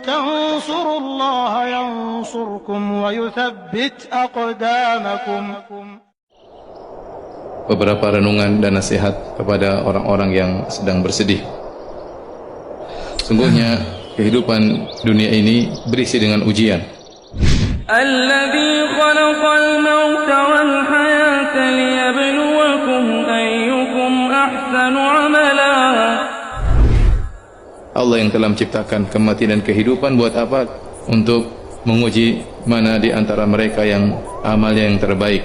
تنصروا الله ينصركم ويثبت أقدامكم. Beberapa renungan dan nasihat kepada orang-orang yang sedang bersedih. Sungguhnya kehidupan dunia ini berisi dengan ujian. Alladzi khalaqal mauta wal hayata liyabluwakum ayyukum ahsanu amala. Allah yang telah menciptakan kematian dan kehidupan buat apa? Untuk menguji mana di antara mereka yang amalnya yang terbaik.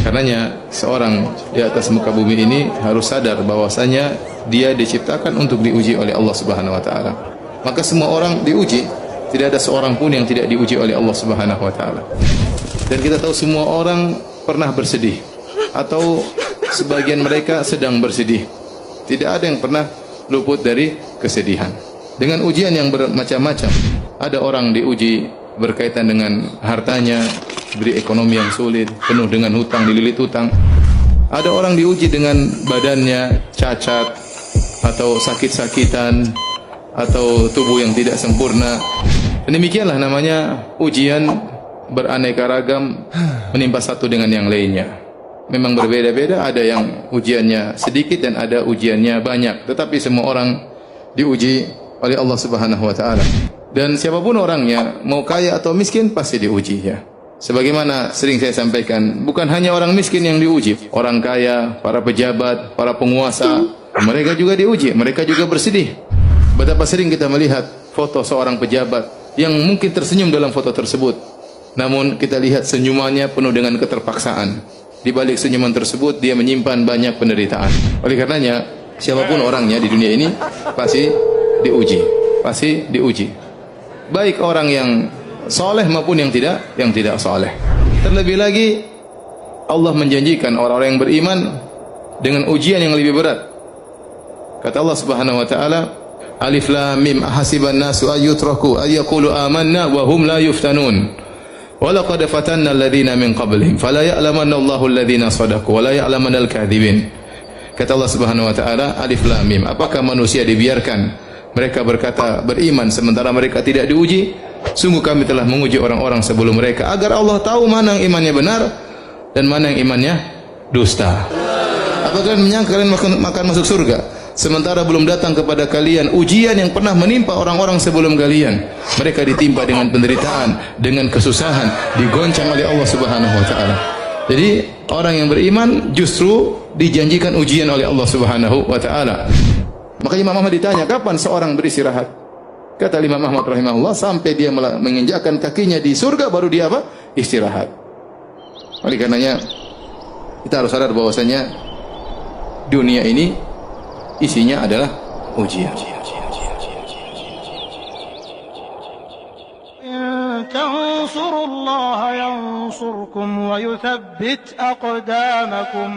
Karenanya seorang di atas muka bumi ini harus sadar bahwasanya dia diciptakan untuk diuji oleh Allah Subhanahu wa taala. Maka semua orang diuji, tidak ada seorang pun yang tidak diuji oleh Allah Subhanahu wa taala. Dan kita tahu semua orang pernah bersedih atau sebagian mereka sedang bersedih. Tidak ada yang pernah luput dari kesedihan. Dengan ujian yang bermacam-macam. Ada orang diuji berkaitan dengan hartanya, diberi ekonomi yang sulit, penuh dengan hutang, dililit hutang. Ada orang diuji dengan badannya cacat atau sakit-sakitan atau tubuh yang tidak sempurna. Demikianlah namanya ujian beraneka ragam menimpa satu dengan yang lainnya. Memang berbeda-beda, ada yang ujiannya sedikit dan ada ujiannya banyak, tetapi semua orang diuji oleh Allah Subhanahu wa taala. Dan siapapun orangnya, mau kaya atau miskin pasti diuji ya. Sebagaimana sering saya sampaikan, bukan hanya orang miskin yang diuji, orang kaya, para pejabat, para penguasa, mereka juga diuji, mereka juga bersedih. Betapa sering kita melihat foto seorang pejabat yang mungkin tersenyum dalam foto tersebut. Namun kita lihat senyumannya penuh dengan keterpaksaan. Di balik senyuman tersebut dia menyimpan banyak penderitaan. Oleh karenanya, siapapun orangnya di dunia ini pasti diuji, pasti diuji. Baik orang yang soleh maupun yang tidak soleh. Terlebih lagi Allah menjanjikan orang-orang yang beriman dengan ujian yang lebih berat. Kata Allah Subhanahu wa taala, Alif Lam Mim ahasiban nasu ayyutraku ayyaqulu amanna wa hum la yuftanun. Wa laqad fatanna alladhina min qablihim fala ya'lamanna Allahu alladhina shadaqu wa la ya'lamanna al-kadhibin. Kata Allah Subhanahu wa taala, Alif Lam Mim, apakah manusia dibiarkan mereka berkata beriman sementara mereka tidak diuji? Sungguh kami telah menguji orang-orang sebelum mereka agar Allah tahu mana yang imannya benar dan mana yang imannya dusta. Apakah kalian menyangka kalian akan masuk surga sementara belum datang kepada kalian ujian yang pernah menimpa orang-orang sebelum kalian? Mereka ditimpa dengan penderitaan, dengan kesusahan, digoncang oleh Allah Subhanahu wa taala. Jadi orang yang beriman justru dijanjikan ujian oleh Allah Subhanahu wa taala. Maka Imam Ahmad ditanya, kapan seorang beristirahat? Kata Imam Ahmad rahimahullah, sampai dia menginjakkan kakinya di surga baru dia apa? Istirahat. Oleh karenanya kita harus sadar bahwasanya dunia ini isinya adalah ujian. تنصروا الله ينصركم ويثبت أقدامكم.